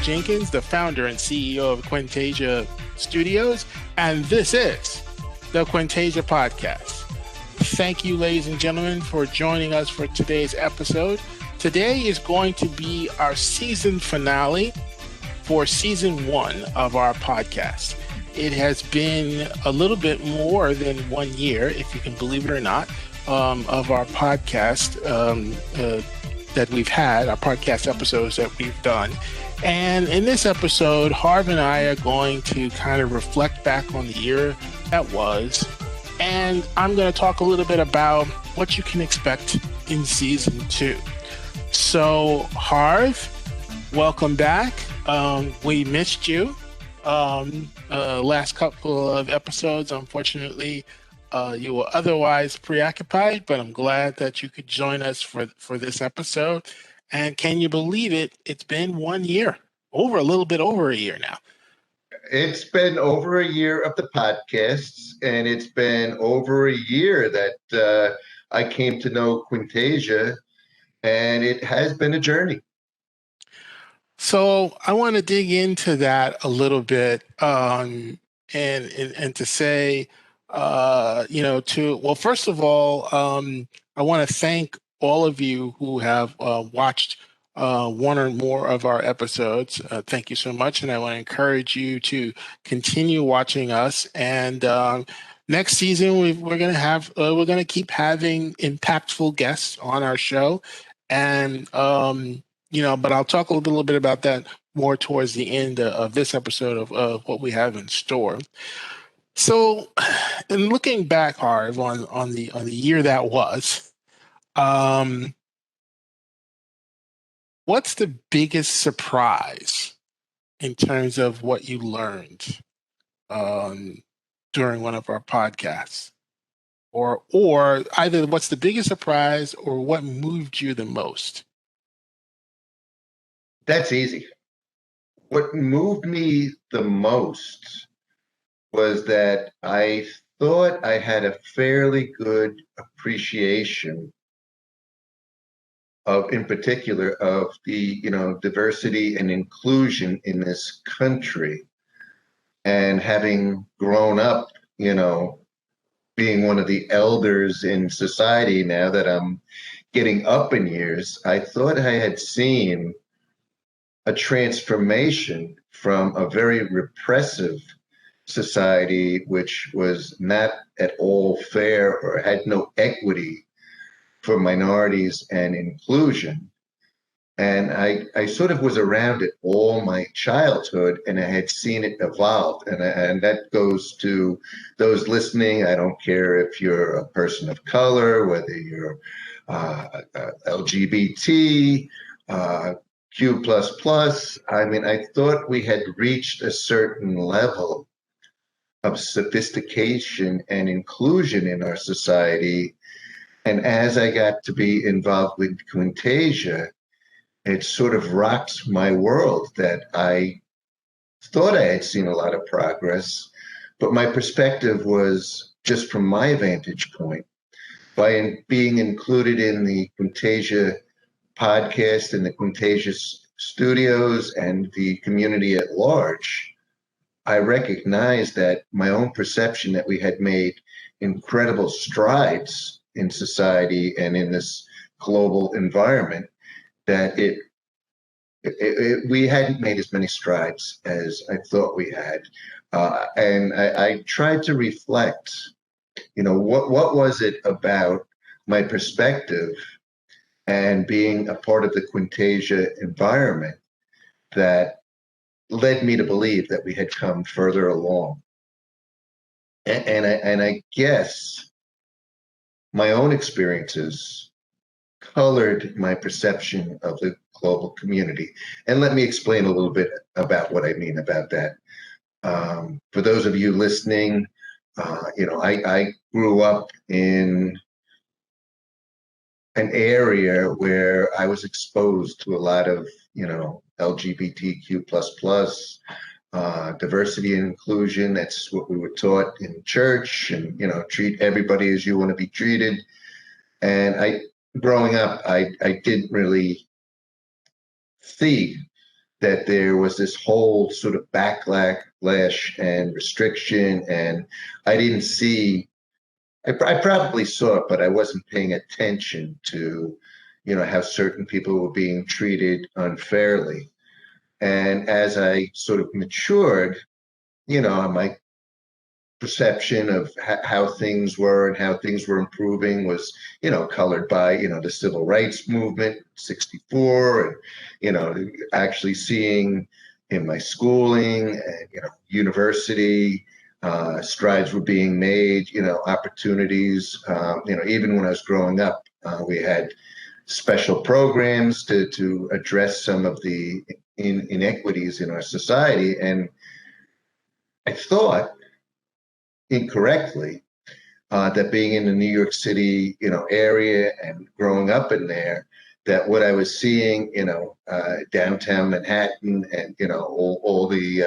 Jenkins, the founder and CEO of Quentasia Studios, and this is the Quentasia Podcast. Thank you, ladies and gentlemen, for joining us for today's episode. Today is going to be our season finale for season 1 of our podcast. It has been a little bit more than 1 year, if you can believe it or not, of our podcast that we've had, our podcast episodes that we've done. And in this episode, Harv and I are going to kind of reflect back on the year that was. And I'm going to talk a little bit about what you can expect in season 2. So, Harv, welcome back. We missed you last couple of episodes. Unfortunately, you were otherwise preoccupied, but I'm glad that you could join us for this episode. And can you believe it? It's been 1 year, a little bit over a year now. It's been over a year of the podcasts, and it's been over a year that I came to know Quentasia, and it has been a journey. So I want to dig into that a little bit, and to say, first of all, I want to thank all of you who have watched one or more of our episodes. Thank you so much. And I want to encourage you to continue watching us. And next season, we're going to keep having impactful guests on our show. And, but I'll talk a little bit about that more towards the end of this episode of what we have in store. So in looking back, Harv, on the year that was, what's the biggest surprise in terms of what you learned during one of our podcasts? Or either what's the biggest surprise or what moved you the most? That's easy. What moved me the most was that I thought I had a fairly good appreciation in particular of the diversity and inclusion in this country, and having grown up, being one of the elders in society now that I'm getting up in years, I thought I had seen a transformation from a very repressive society, which was not at all fair or had no equity for minorities and inclusion. And I sort of was around it all my childhood, and I had seen it evolve. And that goes to those listening. I don't care if you're a person of color, whether you're LGBT, Q++. I mean, I thought we had reached a certain level of sophistication and inclusion in our society. And as I got to be involved with Quentasia, it sort of rocked my world that I thought I had seen a lot of progress, but my perspective was just from my vantage point. By being included in the Quentasia podcast and the Quentasia Studios and the community at large, I recognized that my own perception that we had made incredible strides in society and in this global environment, that we hadn't made as many strides as I thought we had. And I tried to reflect, what was it about my perspective and being a part of the Quentasia environment that led me to believe that we had come further along. And I guess my own experiences colored my perception of the global community. And let me explain a little bit about what I mean about that. For those of you listening, I grew up in an area where I was exposed to a lot of, LGBTQ plus diversity and inclusion. That's what we were taught in church, and treat everybody as you want to be treated. And growing up, I didn't really see that there was this whole sort of backlash and restriction, and I didn't see. I probably saw it, but I wasn't paying attention to, how certain people were being treated unfairly. And as I sort of matured, my perception of how things were and how things were improving was, colored by, the civil rights movement, 64, and, actually seeing in my schooling and, university, strides were being made, opportunities, even when I was growing up, we had special programs to address some of the inequities in our society. And I thought incorrectly that being in the New York City, area and growing up in there, that what I was seeing, downtown Manhattan and, all the,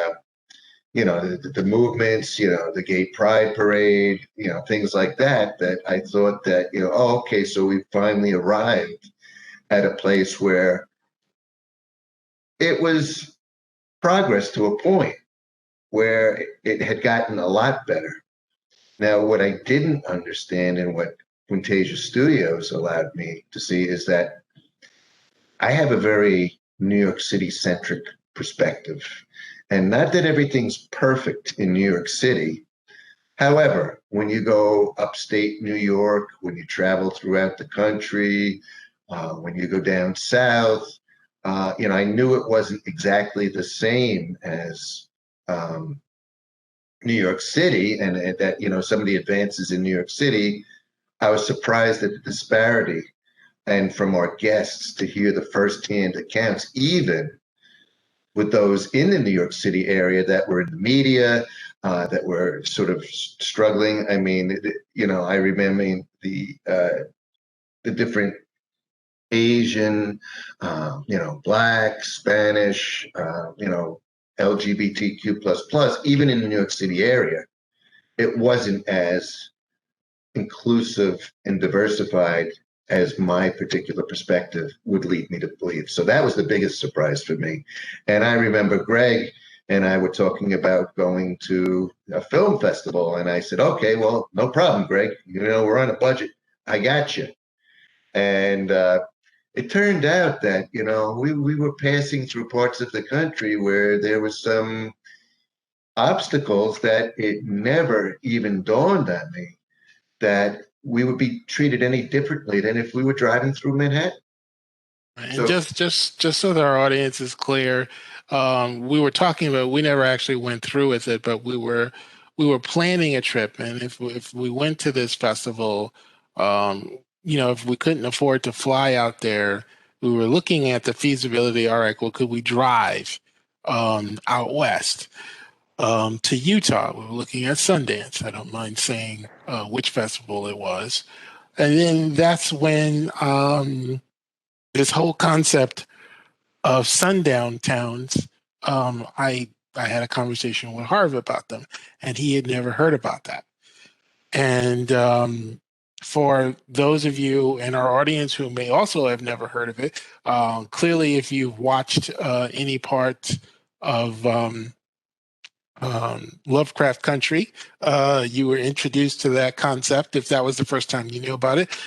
the movements, the gay pride parade, things like that, that I thought that, oh, okay, so we finally arrived at a place where it was progress to a point where it had gotten a lot better. Now, what I didn't understand and what Quentasia Studios allowed me to see is that I have a very New York City centric perspective. And not that everything's perfect in New York City. However, when you go upstate New York, when you travel throughout the country, when you go down south, I knew it wasn't exactly the same as New York City, and that, some of the advances in New York City, I was surprised at the disparity. And from our guests to hear the firsthand accounts, even with those in the New York City area that were in the media, that were sort of struggling. I mean, I remember the different Asian, Black, Spanish, LGBTQ plus, even in the New York City area, it wasn't as inclusive and diversified as my particular perspective would lead me to believe. So that was the biggest surprise for me. And I remember Greg and I were talking about going to a film festival, and I said, okay, well, no problem, Greg. We're on a budget. I got you. And it turned out that, we were passing through parts of the country where there was some obstacles that it never even dawned on me that we would be treated any differently than if we were driving through Manhattan. And So, just so that our audience is clear, we were talking about, we never actually went through with it, but we were planning a trip, and if we went to this festival, if we couldn't afford to fly out there, we were looking at the feasibility. All right, well, could we drive out west to Utah? We were looking at Sundance. I don't mind saying which festival it was, and then that's when this whole concept of sundown towns, I had a conversation with Harv about them, and he had never heard about that. And for those of you in our audience who may also have never heard of it, clearly, if you've watched any part of Lovecraft Country, you were introduced to that concept if that was the first time you knew about it.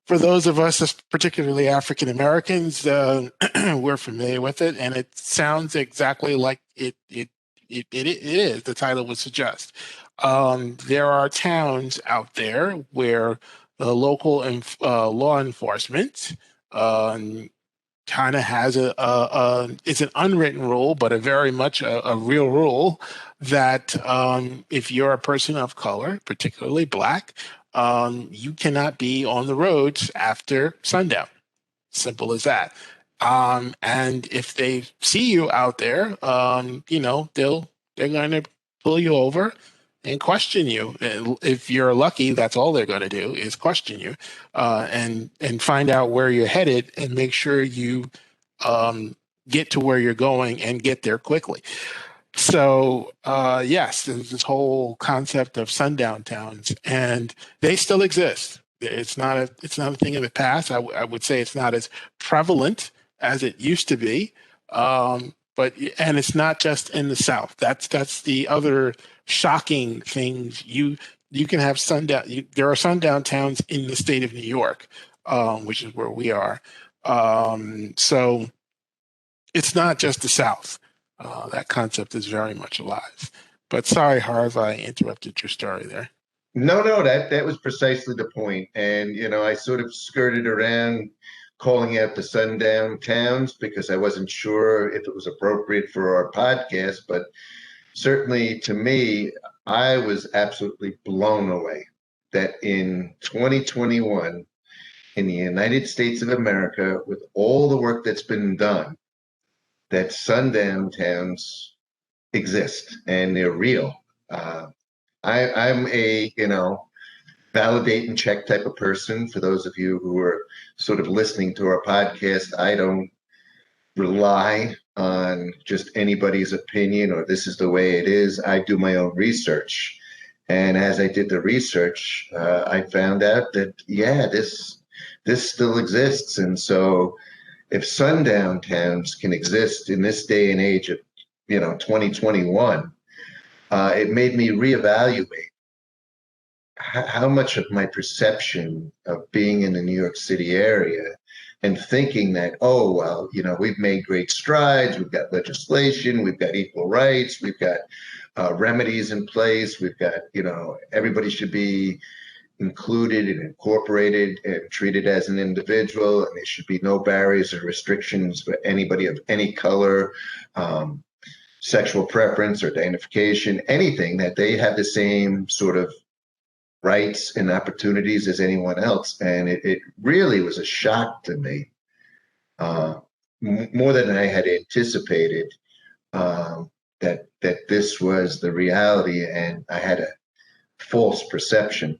For those of us, particularly African Americans, we're familiar with it, and it sounds exactly like it is. The title would suggest. There are towns out there where the local law enforcement kind of has it's an unwritten rule, but a very much a real rule that if you're a person of color, particularly Black, you cannot be on the roads after sundown. Simple as that. And if they see you out there, they're going to pull you over and question you. And if you're lucky, that's all they're going to do is question you, and find out where you're headed and make sure you get to where you're going and get there quickly. So yes, there's this whole concept of sundown towns, and they still exist. It's not a thing of the past. I would say it's not as prevalent as it used to be. But and it's not just in the South. That's the other shocking things. You can have sundown. There are sundown towns in the state of New York, which is where we are. So it's not just the South. That concept is very much alive. But sorry, Harv, I interrupted your story there. No, that was precisely the point. And, I sort of skirted around calling out the sundown towns because I wasn't sure if it was appropriate for our podcast. But certainly to me, I was absolutely blown away that in 2021, in the United States of America, with all the work that's been done, that sundown towns exist and they're real. Uh, I'm a, validate and check type of person. For those of you who are sort of listening to our podcast, I don't rely on just anybody's opinion or this is the way it is. I do my own research. And as I did the research, I found out that, yeah, this still exists. And so if sundown towns can exist in this day and age of, 2021, it made me reevaluate how much of my perception of being in the New York City area and thinking that, oh, well, we've made great strides, we've got legislation, we've got equal rights, we've got remedies in place, we've got, everybody should be included and incorporated and treated as an individual, and there should be no barriers or restrictions for anybody of any color, sexual preference or identification, anything, that they have the same sort of rights and opportunities as anyone else. And it really was a shock to me, more than I had anticipated, that this was the reality, and I had a false perception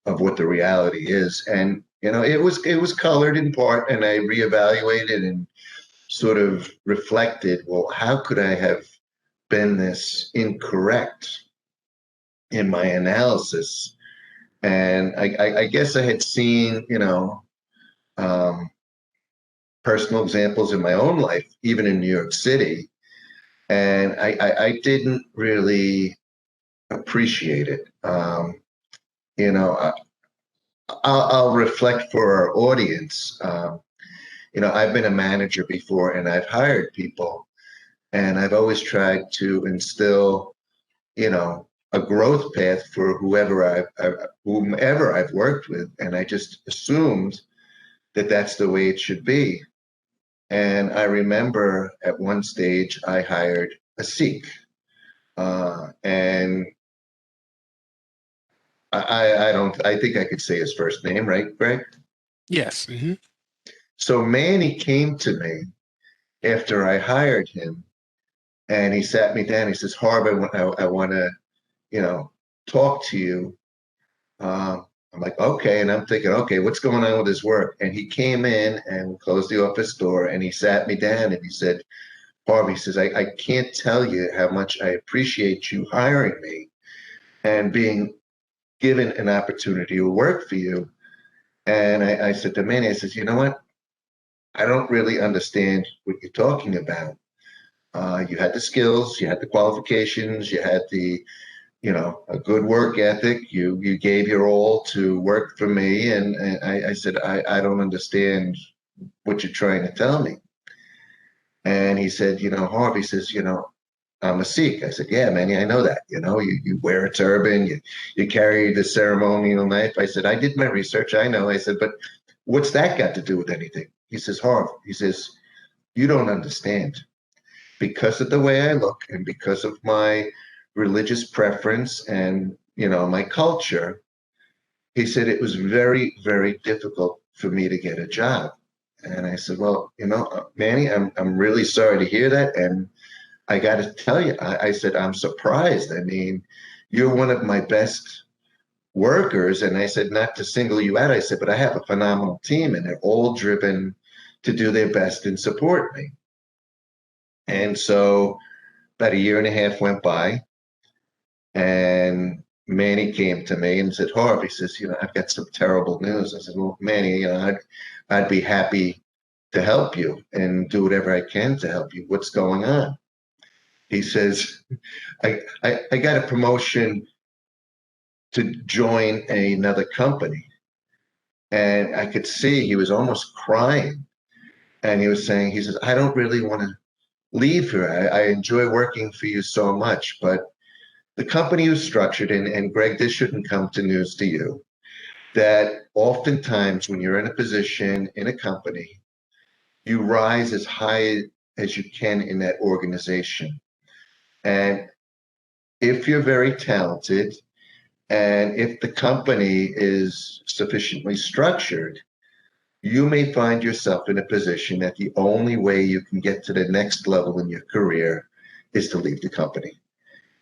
of what the reality is. And it was colored in part, and I reevaluated and sort of reflected, well, how could I have been this incorrect in my analysis? And I guess I had seen, personal examples in my own life, even in New York City, and I didn't really appreciate it. I'll reflect for our audience. I've been a manager before, and I've hired people, and I've always tried to instill, a growth path for whomever I've worked with, and I just assumed that that's the way it should be. And I remember at one stage I hired a Sikh, and I think I could say his first name, right, Greg? Yes. Mm-hmm. So Manny came to me after I hired him, and he sat me down. He says, "Harv, I want to, talk to you." I'm like, okay. And I'm thinking, okay, what's going on with his work? And he came in and closed the office door, and he sat me down and he said, Harvey, says, I can't tell you how much I appreciate you hiring me and being given an opportunity to work for you. And I said to Manny, I says, you know what? I don't really understand what you're talking about. You had the skills, you had the qualifications, you had the a good work ethic. You gave your all to work for me. And I said, I don't understand what you're trying to tell me. And he said, Harvey says, I'm a Sikh. I said, yeah, man, I know that. You wear a turban, you carry the ceremonial knife. I said, I did my research. I know. I said, but what's that got to do with anything? He says, Harv, he says, you don't understand. Because of the way I look and because of my religious preference and my culture, he said it was very, very difficult for me to get a job. And I said, well, Manny, I'm really sorry to hear that. And I got to tell you, I said, I'm surprised. I mean, you're one of my best workers. And I said, not to single you out, I said, but I have a phenomenal team and they're all driven to do their best and support me. And so about a year and a half went by, and Manny came to me and said, Harv, he says, I've got some terrible news. I said, well, Manny, I'd be happy to help you and do whatever I can to help you. What's going on? He says, I got a promotion to join another company. And I could see he was almost crying. And he was saying, he says, I don't really want to leave here. I enjoy working for you so much, but the company was structured, and Greg, this shouldn't come to news to you, that oftentimes when you're in a position in a company, you rise as high as you can in that organization. And if you're very talented, and if the company is sufficiently structured, you may find yourself in a position that the only way you can get to the next level in your career is to leave the company.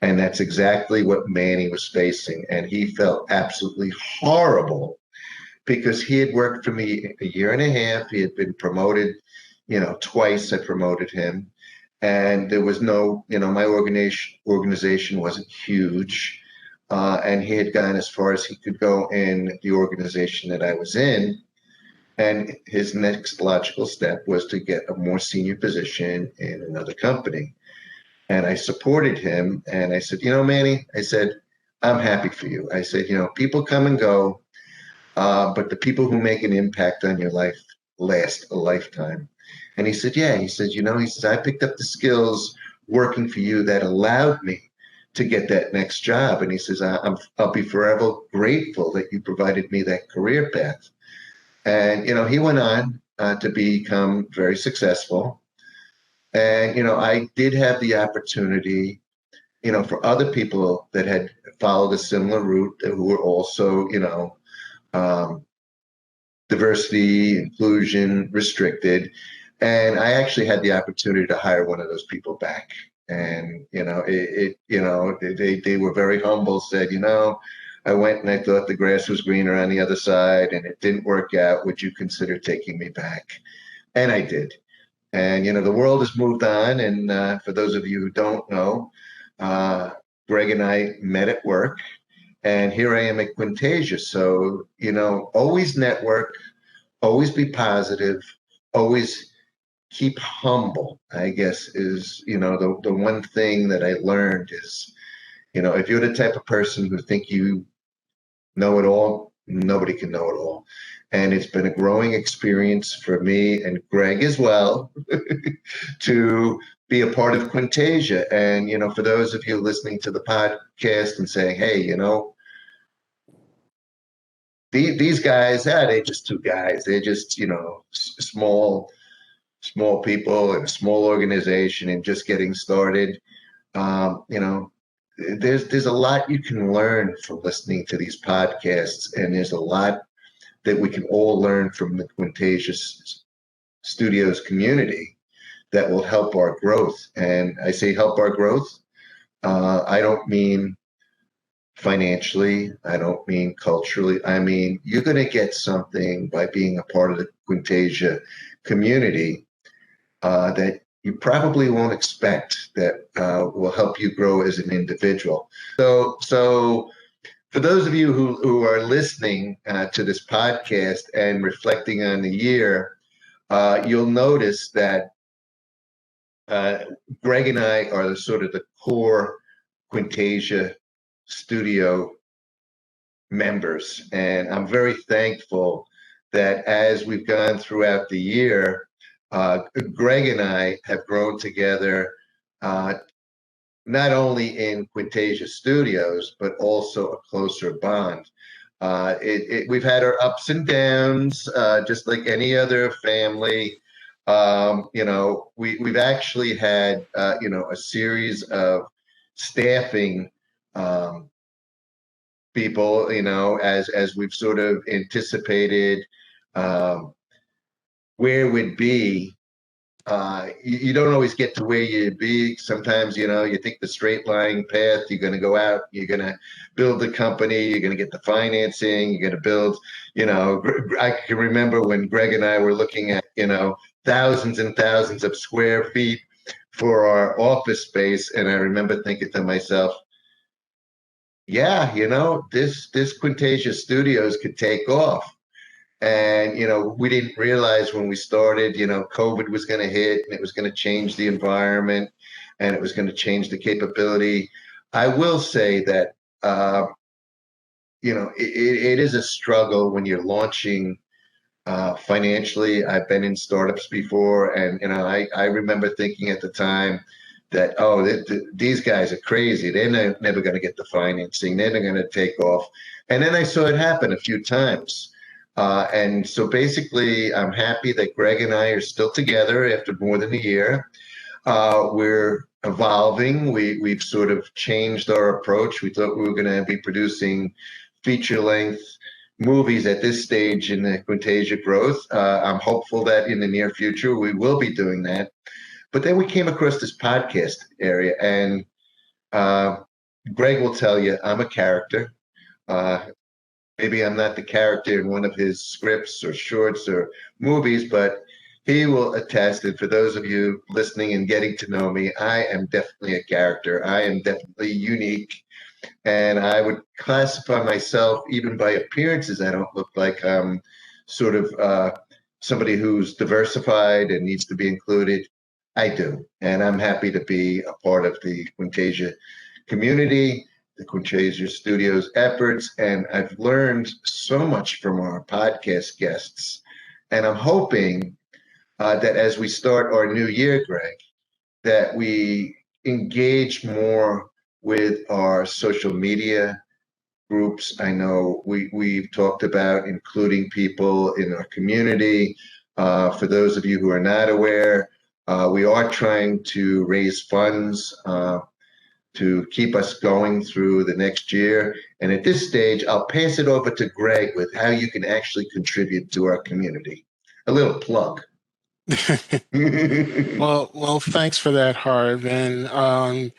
And that's exactly what Manny was facing. And he felt absolutely horrible because he had worked for me a year and a half. He had been promoted, twice I promoted him. And there was no, my organization wasn't huge. And he had gone as far as he could go in the organization that I was in. And his next logical step was to get a more senior position in another company. And I supported him. And I said, Manny, I said, I'm happy for you. I said, people come and go, but the people who make an impact on your life last a lifetime. And he said, yeah. He said, he says, I picked up the skills working for you that allowed me to get that next job. And he says, I'll be forever grateful that you provided me that career path. And, he went on to become very successful. And, I did have the opportunity, for other people that had followed a similar route who were also, um, diversity, inclusion, restricted. And I actually had the opportunity to hire one of those people back. And, they were very humble, said, I went and I thought the grass was greener on the other side and it didn't work out. Would you consider taking me back? And I did. And, the world has moved on. And for those of you who don't know, Greg and I met at work. And here I am at Quentasia. So, always network, always be positive, always keep humble, I guess, is, the one thing that I learned is, if you're the type of person who think you know it all, nobody can know it all. And it's been a growing experience for me and Greg as well to be a part of Quentasia. And, for those of you listening to the podcast and saying, hey, these guys, they're just two guys. They're just, small people in a small organization and just getting started. There's a lot you can learn from listening to these podcasts, and there's a lot that we can all learn from the Quentasia Studios community that will help our growth. And I say help our growth. I don't mean financially. I don't mean culturally. I mean, you're going to get something by being a part of the Quentasia community that you probably won't expect that will help you grow as an individual. So for those of you who are listening to this podcast and reflecting on the year, you'll notice that Greg and I are the sort of the core Quentasia studio members. And I'm very thankful that as we've gone throughout the year, Greg and I have grown together, not only in Quentasia Studios, but also a closer bond. We've had our ups and downs, just like any other family. We've actually had, a series of staffing people, as we've sort of anticipated where we'd be. You don't always get to where you'd be. Sometimes, you think the straight line path, you're going to go out, you're going to build the company, you're going to get the financing, you're going to build, I can remember when Greg and I were looking at, thousands and thousands of square feet for our office space. And I remember thinking to myself, yeah, this Quentasia Studios could take off. And, we didn't realize when we started, COVID was going to hit and it was going to change the environment and it was going to change the capability. I will say that, it is a struggle when you're launching financially. I've been in startups before, and, I remember thinking at the time that, oh, these guys are crazy. They're never going to get the financing. They're not going to take off. And then I saw it happen a few times. And so basically, I'm happy that Greg and I are still together after more than a year. We're evolving. We've sort of changed our approach. We thought we were going to be producing feature-length movies at this stage in the Quentasia growth. I'm hopeful that in the near future we will be doing that. But then we came across this podcast area, and Greg will tell you I'm a character. Maybe I'm not the character in one of his scripts or shorts or movies, but he will attest. And for those of you listening and getting to know me, I am definitely a character. I am definitely unique. And I would classify myself, even by appearances, I don't look like I'm sort of somebody who's diversified and needs to be included. I do. And I'm happy to be a part of the Quentasia community, the Quentasia Studios efforts. And I've learned so much from our podcast guests. And I'm hoping that as we start our new year, Greg, that we engage more with our social media groups. I know we've talked about including people in our community. For those of you who are not aware, we are trying to raise funds to keep us going through the next year. And at this stage, I'll pass it over to Greg with how you can actually contribute to our community. A little plug. Well, thanks for that, Harv. And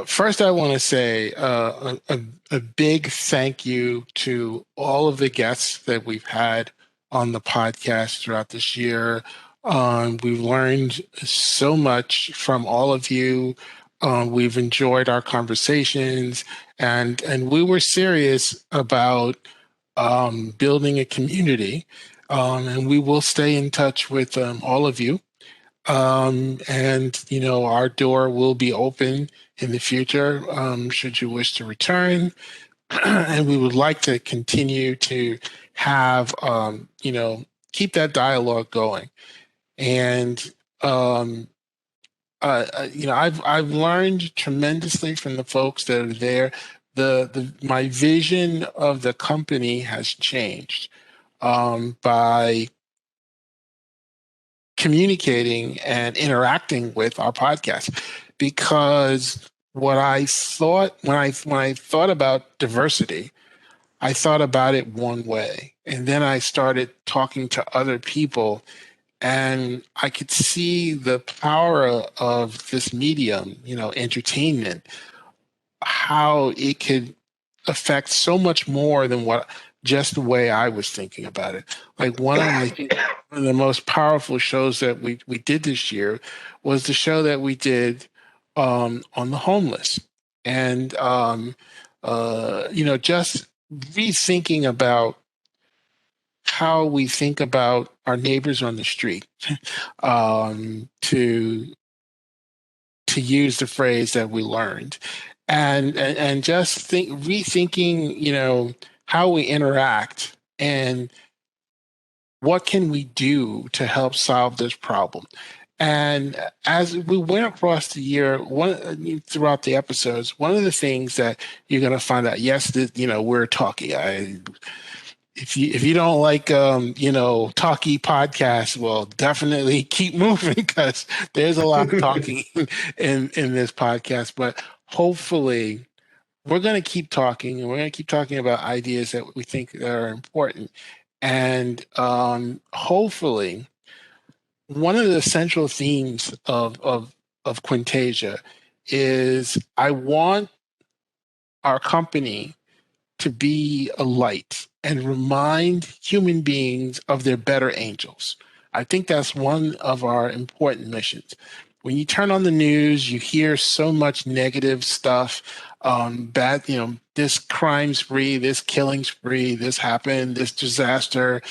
first, I want to say a big thank you to all of the guests that we've had on the podcast throughout this year. We've learned so much from all of you. We've enjoyed our conversations, and we were serious about building a community. And we will stay in touch with all of you. And our door will be open in the future, should you wish to return. And we would like to continue to have, keep that dialogue going. And I've learned tremendously from the folks that are there. My vision of the company has changed by communicating and interacting with our podcast, because what I thought when I thought about diversity, I thought about it one way, and then I started talking to other people, and I could see the power of this medium, entertainment, how it could affect so much more than what just the way I was thinking about it. Like one of the most powerful shows that we did this year was the show that we did on the homeless, and just rethinking about how we think about our neighbors on the street, to use the phrase that we learned, and just rethinking, how we interact and what can we do to help solve this problem. And as we went across the year, throughout the episodes, one of the things that you're going to find out, yes, we're talking. If you don't like talky podcasts, well, definitely keep moving, because there's a lot of talking in this podcast. But hopefully, we're going to keep talking, and we're going to keep talking about ideas that we think that are important. And hopefully, one of the central themes of Quentasia is I want our company to be a light and remind human beings of their better angels. I think that's one of our important missions. When you turn on the news, you hear so much negative stuff, bad, this crime spree, this killing spree, this happened, this disaster,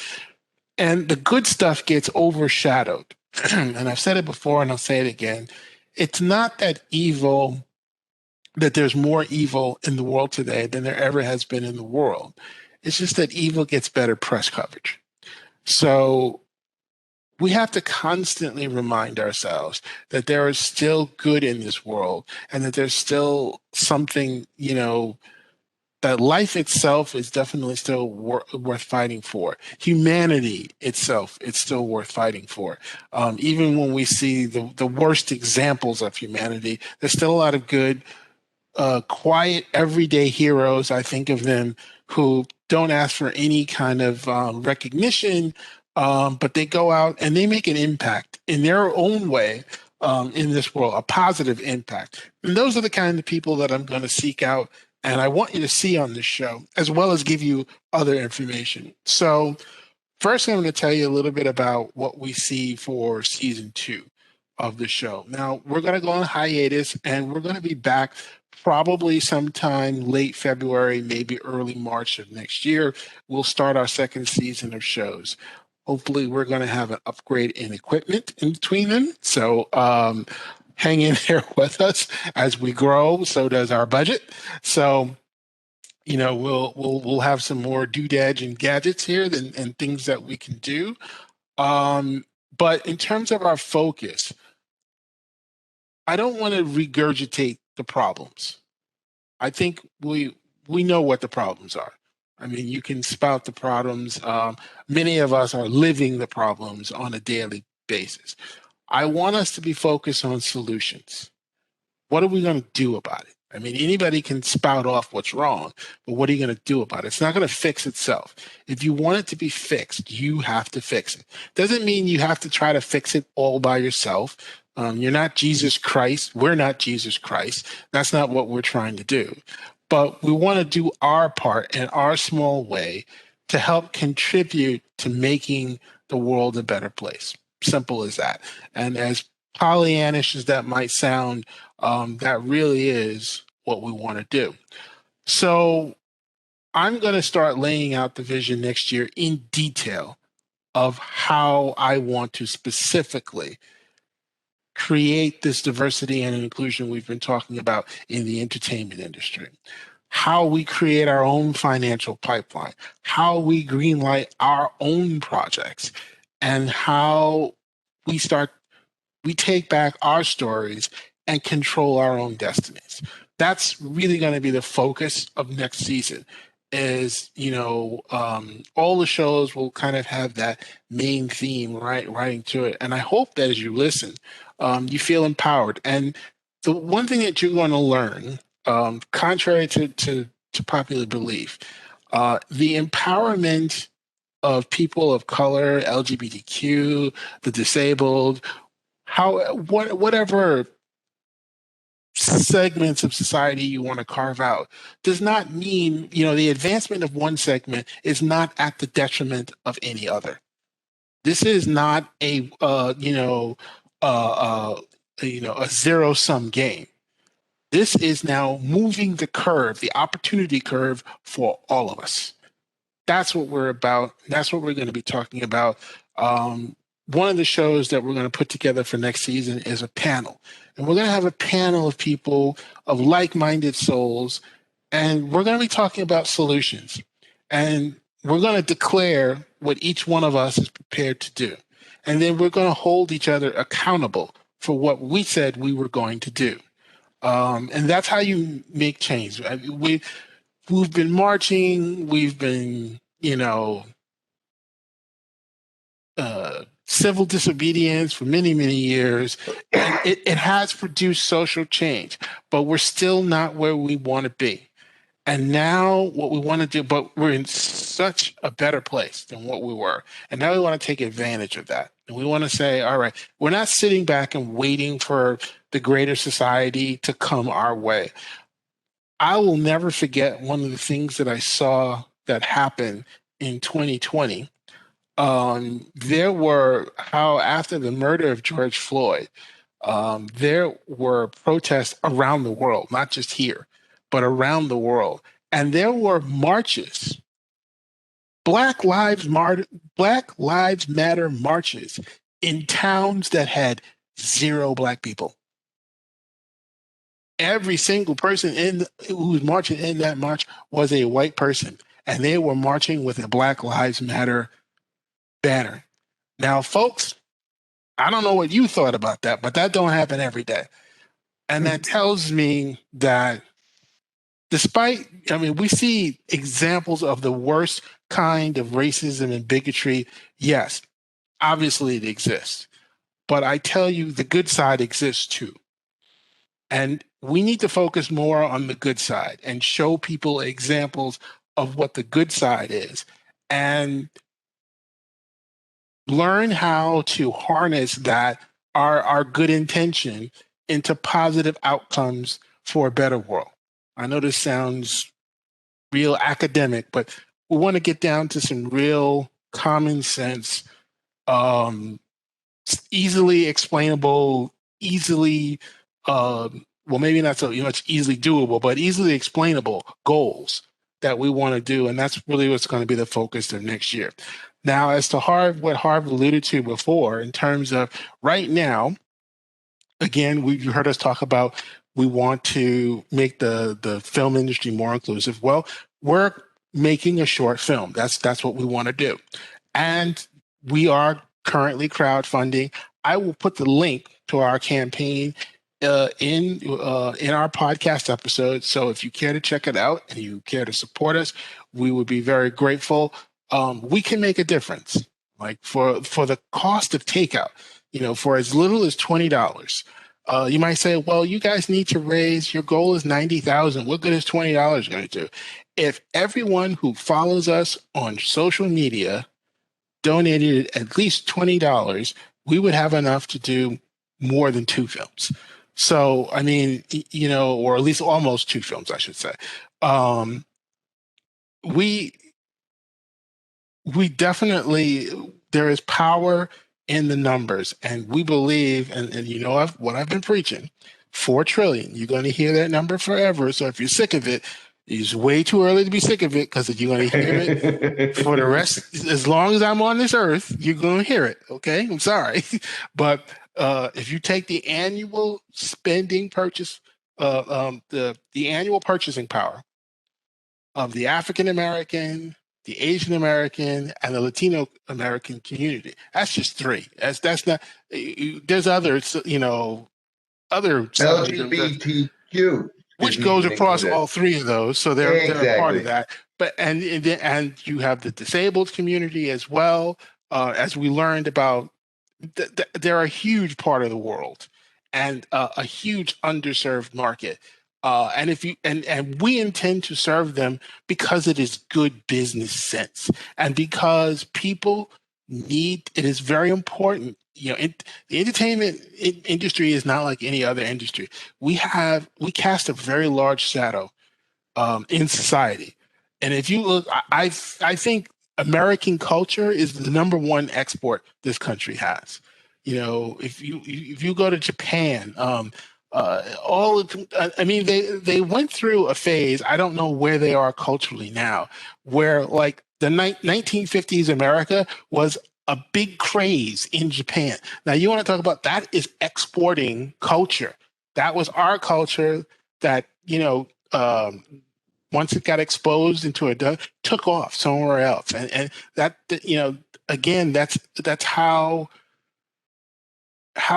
and the good stuff gets overshadowed. And I've said it before and I'll say it again. It's not that there's more evil in the world today than there ever has been in the world. It's just that evil gets better press coverage. So we have to constantly remind ourselves that there is still good in this world and that there's still something, that life itself is definitely still worth fighting for. Humanity itself, it's still worth fighting for. Even when we see the worst examples of humanity, there's still a lot of good, quiet, everyday heroes. I think of them who don't ask for any kind of recognition, but they go out and they make an impact in their own way in this world, a positive impact. And those are the kind of people that I'm going to seek out and I want you to see on this show, as well as give you other information. So, first, I'm going to tell you a little bit about what we see for season 2 of the show. Now, we're going to go on hiatus and we're going to be back probably sometime late February, maybe early March of next year. We'll start our second season of shows. Hopefully, we're going to have an upgrade in equipment in between them. So, hang in there with us as we grow. So does our budget. So, we'll have some more doodads and gadgets here and things that we can do. But in terms of our focus, I don't want to regurgitate the problems. I think we know what the problems are. I mean, you can spout the problems. Many of us are living the problems on a daily basis. I want us to be focused on solutions. What are we going to do about it? I mean, anybody can spout off what's wrong, but what are you going to do about it? It's not going to fix itself. If you want it to be fixed, you have to fix it. Doesn't mean you have to try to fix it all by yourself. You're not Jesus Christ. We're not Jesus Christ. That's not what we're trying to do. But we want to do our part in our small way to help contribute to making the world a better place. Simple as that. And as Pollyannish as that might sound, that really is what we want to do. So I'm going to start laying out the vision next year in detail of how I want to specifically create this diversity and inclusion we've been talking about in the entertainment industry. How we create our own financial pipeline, how we greenlight our own projects, and how we take back our stories and control our own destinies. That's really going to be the focus of next season. Is all the shows will kind of have that main theme writing to it, and I hope that as you listen, you feel empowered. And the one thing that you're going to learn, contrary to popular belief, the empowerment of people of color, LGBTQ, the disabled, whatever segments of society you want to carve out does not mean, the advancement of one segment is not at the detriment of any other. This is not a zero sum game. This is now moving the curve, the opportunity curve for all of us. That's what we're about. That's what we're going to be talking about. One of the shows that we're going to put together for next season is a panel. And we're going to have a panel of people, of like-minded souls, and we're going to be talking about solutions. And we're going to declare what each one of us is prepared to do. And then we're going to hold each other accountable for what we said we were going to do. And that's how you make change. We've been marching, we've been, civil disobedience for many, many years. And it has produced social change, but we're still not where we want to be. And now what we want to do, but we're in such a better place than what we were. And now we want to take advantage of that. And we want to say, all right, we're not sitting back and waiting for the greater society to come our way. I will never forget one of the things that I saw that happened in 2020. There were how after the murder of George Floyd, there were protests around the world, not just here, but around the world. And there were marches, Black Lives Matter, Black Lives Matter marches in towns that had zero Black people. Every single person who was marching in that march was a white person, and they were marching with a Black Lives Matter banner. Now, folks, I don't know what you thought about that, but that don't happen every day. And that tells me that despite, I mean, we see examples of the worst kind of racism and bigotry. Yes, obviously it exists. But I tell you, the good side exists too. And we need to focus more on the good side and show people examples of what the good side is and learn how to harness that, our good intention, into positive outcomes for a better world. I know this sounds real academic, but we want to get down to some real common sense, um, easily explainable, easily, well, maybe not so much easily doable, but easily explainable goals that we want to do. And that's really what's going to be the focus of next year. Now, as to what Harv alluded to before, in terms of right now, again, you heard us talk about we want to make the film industry more inclusive. Well, we're making a short film. That's what we want to do, and we are currently crowdfunding. I will put the link to our campaign in our podcast episode. So if you care to check it out and you care to support us, we would be very grateful. We can make a difference, like for the cost of takeout. For as little as $20. You might say, well, you guys need to raise, your goal is 90,000. What good is $20 going to do? If everyone who follows us on social media donated at least $20, we would have enough to do more than two films. So, I mean, or at least almost two films, I should say. Um, we we definitely, there is power in the numbers, and we believe, and what I've been preaching, 4 trillion. You're going to hear that number forever. So if you're sick of it, it's way too early to be sick of it, because you're going to hear it for the rest. As long as I'm on this earth, you're going to hear it. Okay, I'm sorry, but if you take the annual spending purchase, the annual purchasing power of the African American, the Asian American, and the Latino American community. That's just three. That's not. There's others, other subdivisions, LGBTQ which isn't goes even across included. all three of those. So they're a part of Exactly. that. But and you have the disabled community as well. As we learned about, they're a huge part of the world, and a huge underserved market. And if you and we intend to serve them because it is good business sense, and because people need. It is very important. The entertainment industry is not like any other industry. We cast a very large shadow in society. And if you look, I think American culture is the number one export this country has. If you go to Japan, I mean, they went through a phase. I don't know where they are culturally now, where like the 1950s America was a big craze in Japan. Now you want to talk about that is exporting culture. That was our culture that once it got exposed into took off somewhere else, and that again, that's how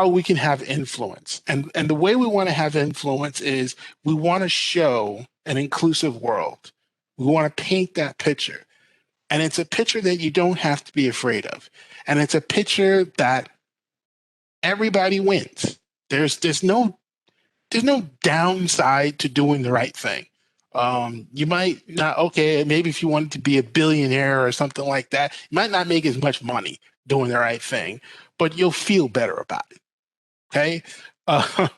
we can have influence, and the way we want to have influence is we want to show an inclusive world. We want to paint that picture, and it's a picture that you don't have to be afraid of, and it's a picture that everybody wins. There's no downside to doing the right thing. You might not, okay, maybe if you wanted to be a billionaire or something like that, you might not make as much money doing the right thing, but you'll feel better about it. Okay. Uh,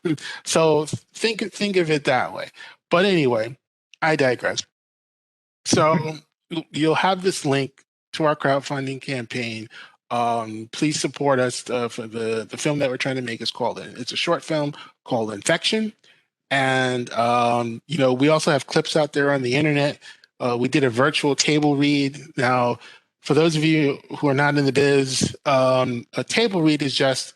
so think of it that way. But anyway, I digress. So you'll have this link to our crowdfunding campaign. Please support us for the film that we're trying to make is called, it's a short film called Infection. And we also have clips out there on the internet. We did a virtual table read. Now, for those of you who are not in the biz, a table read is just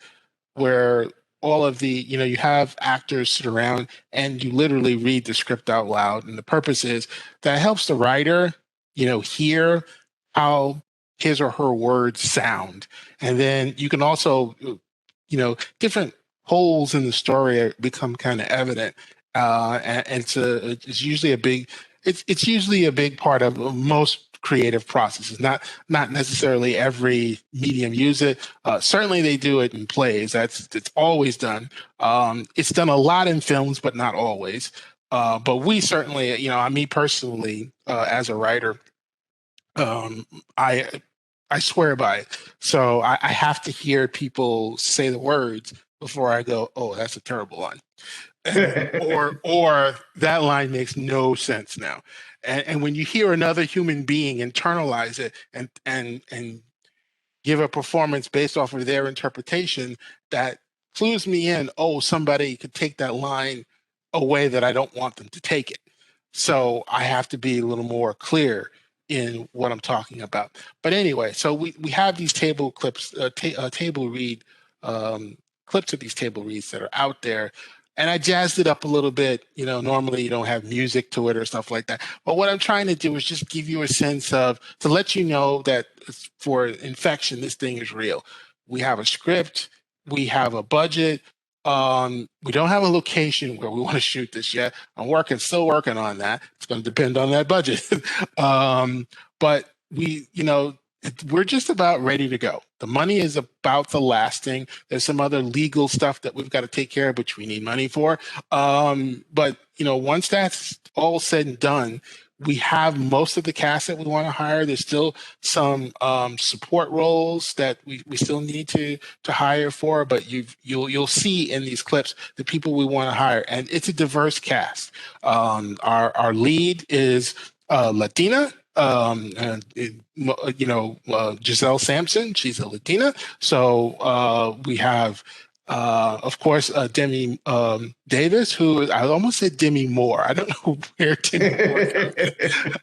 where all of the, you have actors sit around and you literally read the script out loud. And the purpose is that helps the writer, hear how his or her words sound. And then you can also, different holes in the story become kind of evident. And it's usually a big, it's usually a big part of most creative processes. Not necessarily every medium use it. Certainly, they do it in plays. It's always done. It's done a lot in films, but not always. But we certainly, me personally, as a writer, um, I I swear by it. So I have to hear people say the words before I go, oh, that's a terrible line. Or that line makes no sense now. And when you hear another human being internalize it and give a performance based off of their interpretation, that clues me in, oh, somebody could take that line a way that I don't want them to take it. So I have to be a little more clear in what I'm talking about. But anyway, so we have these table clips, table read clips of these table reads that are out there. And I jazzed it up a little bit. Normally you don't have music to it or stuff like that. But what I'm trying to do is just give you a sense of, to let you know that for Infection, this thing is real. We have a script, we have a budget. We don't have a location where we want to shoot this yet. Still working on that. It's going to depend on that budget. But we're just about ready to go. The money is about the last thing. There's some other legal stuff that we've got to take care of, which we need money for. But once that's all said and done, we have most of the cast that we want to hire. There's still some support roles that we still need to hire for, but you'll see in these clips the people we want to hire, and it's a diverse cast. Our lead is Latina. Giselle Sampson, she's a Latina. So we have, of course, Demi Davis, who I almost said Demi Moore. I don't know where Demi Moore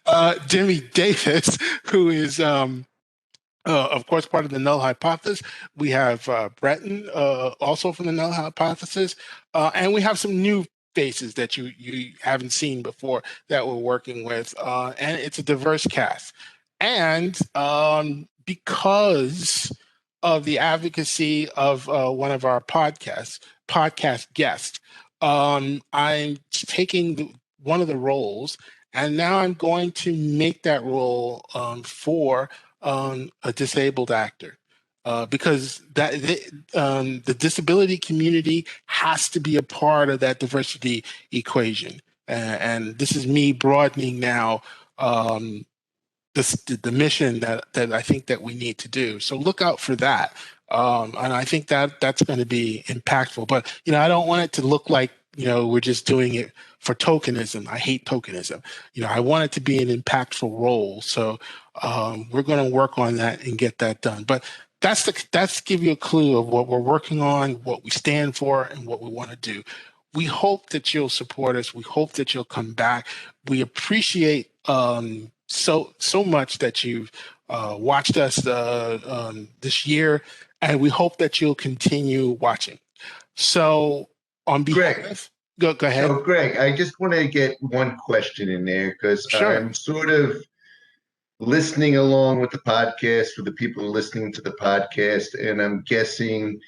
comes. Demi Davis, who is, of course, part of the Null Hypothesis. We have Breton, also from the Null Hypothesis. And we have some new faces that you haven't seen before that we're working with. And it's a diverse cast. And because of the advocacy of one of our podcast guests, I'm taking one of the roles, and now I'm going to make that role for a disabled actor. Because the disability community has to be a part of that diversity equation, and this is me broadening now the mission that I think that we need to do. So look out for that. And I think that that's going to be impactful. But I don't want it to look like we're just doing it for tokenism. I hate tokenism. I want it to be an impactful role. So we're going to work on that and get that done. But that's give you a clue of what we're working on, what we stand for, and what we want to do. We hope that you'll support us. We hope that you'll come back. We appreciate so much that you've watched us this year, and we hope that you'll continue watching. So, on behalf, Greg, go ahead. so Greg, I just want to get one question in there because Sure. I'm sort of listening along with the podcast for the people listening to the podcast, and I'm guessing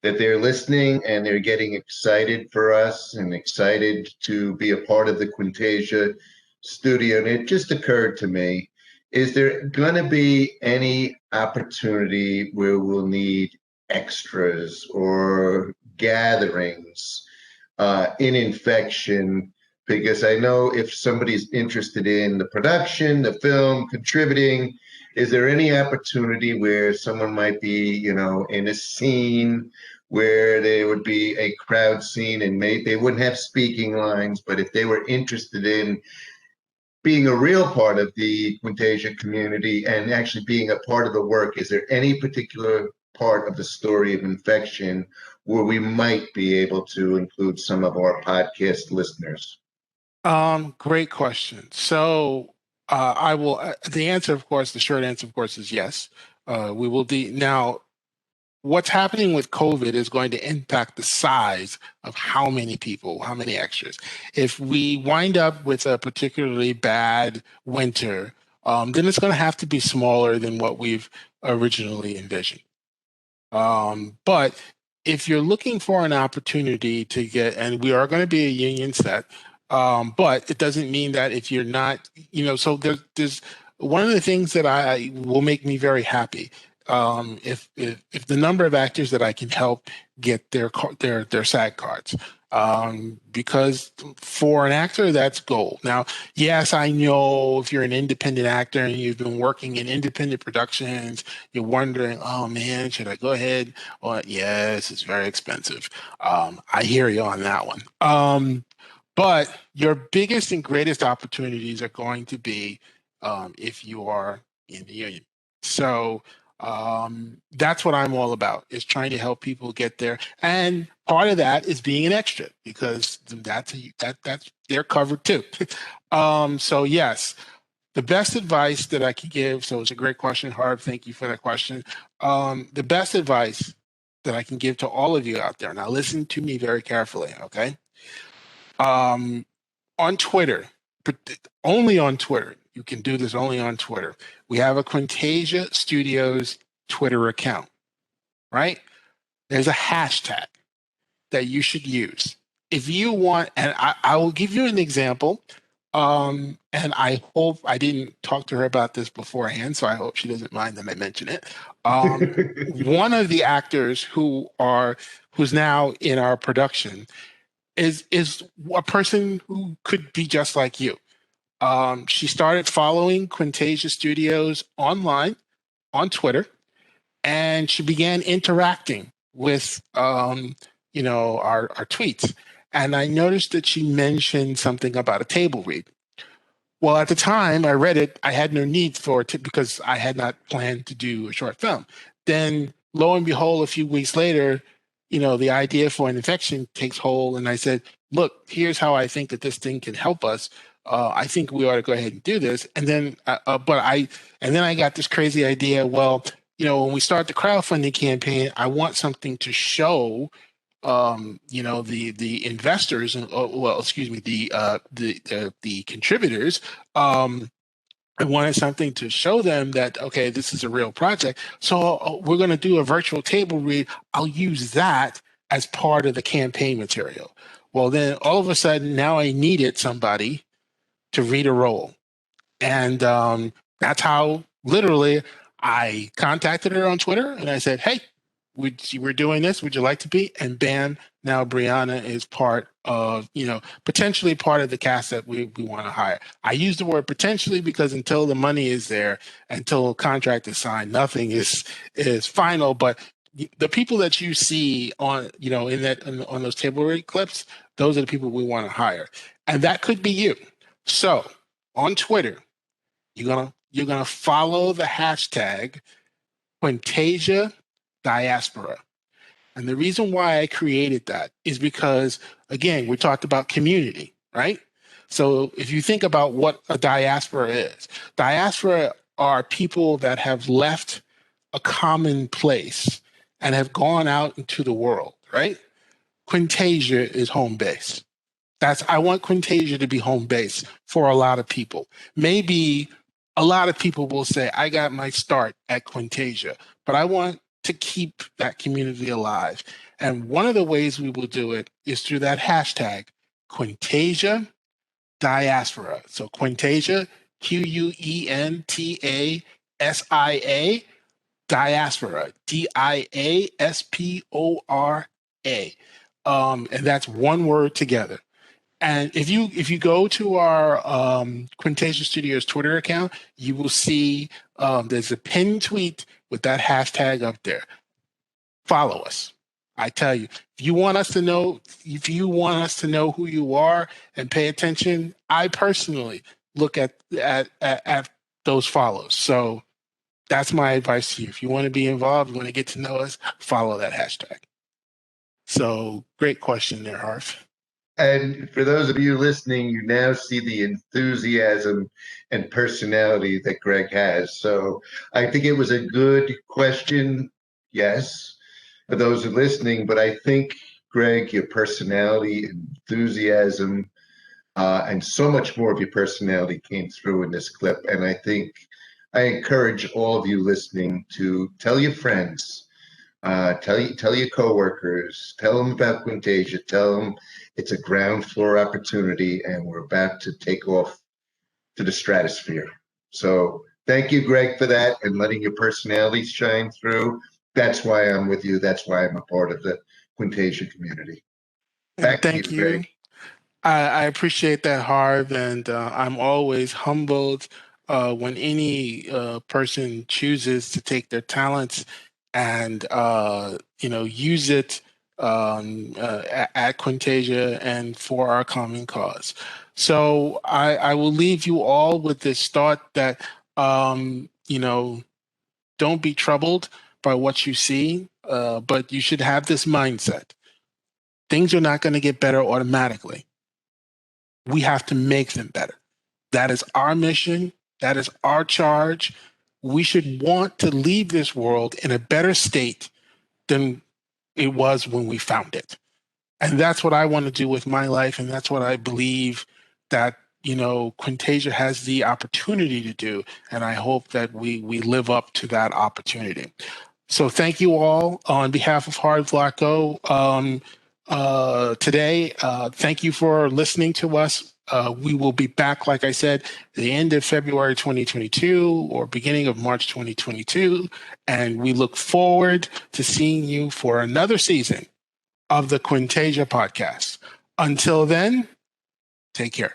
that they're listening and they're getting excited for us and excited to be a part of the Quentasia studio. And it just occurred to me, is there going to be any opportunity where we'll need extras or gatherings in Infection? because I know if somebody's interested in the production, the film, contributing, is there any opportunity where someone might be, in a scene where there would be a crowd scene and they wouldn't have speaking lines, but if they were interested in being a real part of the Quentasia community and actually being a part of the work, is there any particular part of the story of infection where we might be able to include some of our podcast listeners? Great question. So I will. The answer, of course, the short answer, of course, is yes. We will. Now, what's happening with COVID is going to impact the size of how many people, how many extras. If we wind up with a particularly bad winter, then it's going to have to be smaller than what we've originally envisioned. But if you're looking for an opportunity to get, and we are going to be a union set, but it doesn't mean that if you're not, so there's one of the things that I will make me very happy. If the number of actors that I can help get their SAG cards, because for an actor that's gold. Now, yes, I know if you're an independent actor and you've been working in independent productions, you're wondering, oh man, should I go ahead? Or yes, it's very expensive. I hear you on that one. But your biggest and greatest opportunities are going to be if you are in the union. So that's what I'm all about, is trying to help people get there. And part of that is being an extra, because that's they're covered too. So yes, the best advice that I can give. So it's a great question, Harv. Thank you for that question. The best advice that I can give to all of you out there. Now, listen to me very carefully, okay? Um, on Twitter, but only on Twitter. You can do this only on Twitter. We have a Quentasia Studios Twitter account, right? There's a hashtag that you should use. If you want, and I will give you an example. And I hope I didn't talk to her about this beforehand, so I hope she doesn't mind that I mention it. One of the actors who's now in our production is a person who could be just like you. She started following Quentasia Studios online on Twitter, and she began interacting with our tweets. And I noticed that she mentioned something about a table read. Well, at the time I read it, I had no need for it because I had not planned to do a short film. Then, lo and behold, a few weeks later, the idea for an infection takes hold, and I said, "Look, here's how I think that this thing can help us. I think we ought to go ahead and do this." And then, and then I got this crazy idea. Well, when we start the crowdfunding campaign, I want something to show the investors, and well, excuse me, the contributors. I wanted something to show them that, okay, this is a real project. So we're going to do a virtual table read. I'll use that as part of the campaign material. Well, then all of a sudden, now I needed somebody to read a role. And that's how literally I contacted her on Twitter and I said, "Hey, we're doing this. Would you like to be?" And bam, now Brianna is part of, potentially part of the cast that we want to hire. I use the word potentially because until the money is there, until a contract is signed, nothing is final. But the people that you see on, on those table read clips, those are the people we want to hire. And that could be you. So on Twitter, you're gonna follow the hashtag Quentasia Diaspora. And the reason why I created that is because, again, we talked about community, right? So if you think about what a diaspora is, diaspora are people that have left a common place and have gone out into the world, right? Quentasia is home base. I want Quentasia to be home base for a lot of people. Maybe a lot of people will say, I got my start at Quentasia, but I want to keep that community alive. And one of the ways we will do it is through that hashtag, Quentasia Diaspora. So Quentasia, Quentasia, Diaspora, Diaspora. And that's one word together. And if you go to our Quentasia Studios Twitter account, you will see there's a pinned tweet with that hashtag up there. Follow us. I tell you, if you want us to know who you are and pay attention, I personally look at those follows. So that's my advice to you. If you want to be involved, you want to get to know us, follow that hashtag. So great question there, Harv. And for those of you listening, you now see the enthusiasm and personality that Greg has. So I think it was a good question, yes, for those who are listening. But I think, Greg, your personality, enthusiasm, and so much more of your personality came through in this clip. And I think I encourage all of you listening to tell your friends, tell your coworkers, tell them about Quentasia, tell them it's a ground floor opportunity, and we're about to take off to the stratosphere. So thank you, Greg, for that and letting your personality shine through. That's why I'm with you. That's why I'm a part of the Quentasia community. And Back to you, thank you. Greg. I appreciate that, Harv, and I'm always humbled when any person chooses to take their talents and use it at Quentasia and for our common cause. So I will leave you all with this thought that don't be troubled by what you see, but you should have this mindset. Things are not going to get better automatically. We have to make them better. That is our mission. That is our charge. We should want to leave this world in a better state than it was when we found it. And that's what I want to do with my life. And that's what I believe that, Quentasia has the opportunity to do. And I hope that we live up to that opportunity. So thank you all on behalf of Hard Block Go today. Thank you for listening to us. We will be back, like I said, the end of February 2022 or beginning of March 2022. And we look forward to seeing you for another season of the Quentasia podcast. Until then, take care.